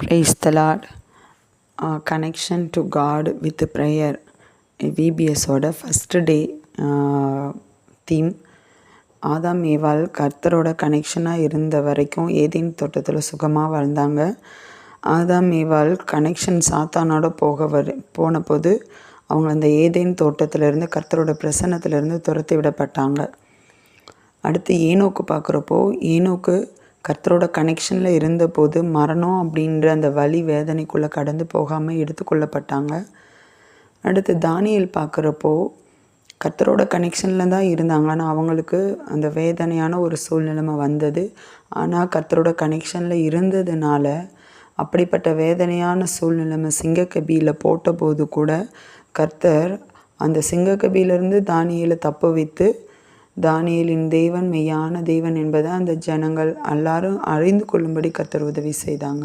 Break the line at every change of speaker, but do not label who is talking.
Praise the Lord. Connection to God with prayer. VBSோட first day theme. ஆதாம் ஏவாள் கர்த்தரோட கனெக்ஷனாக இருந்த வரைக்கும் ஏதேன் தோட்டத்தில் சுகமாக வாழ்ந்தாங்க. ஆதாம் ஏவாள் கனெக்ஷன் சாத்தானோட போனபோது அவங்க அந்த ஏதேன் தோட்டத்திலேருந்து கர்த்தரோட பிரசன்னத்திலேருந்து துரத்தி விடப்பட்டாங்க. அடுத்து ஏனோக்கு பார்க்குறப்போ ஏனோக்கு கர்த்தரோட கனெக்ஷனில் இருந்தபோது மரணம் அப்படின்ற அந்த வலி வேதனைக்குள்ளே கடந்து போகாமல் எடுத்துக்கொள்ளப்பட்டாங்க. அடுத்து தானியேல் பார்க்குறப்போ கர்த்தரோட கனெக்ஷனில் தான் இருந்தாங்க, ஆனால் அவங்களுக்கு அந்த வேதனையான ஒரு சூழ்நிலைமை வந்தது. ஆனால் கர்த்தரோட கனெக்ஷனில் இருந்ததுனால அப்படிப்பட்ட வேதனையான சூழ்நிலைமை சிங்கக்கபியில் போட்டபோது கூட கர்த்தர் அந்த சிங்கக்கபியிலிருந்து தானியேலை தப்பு வைத்து தானியேலின் தேவன் மெய்யான தேவன் என்பதை அந்த ஜனங்கள் எல்லாரும் அறிந்து கொள்ளும்படி கர்த்தர் உதவி செய்தாங்க.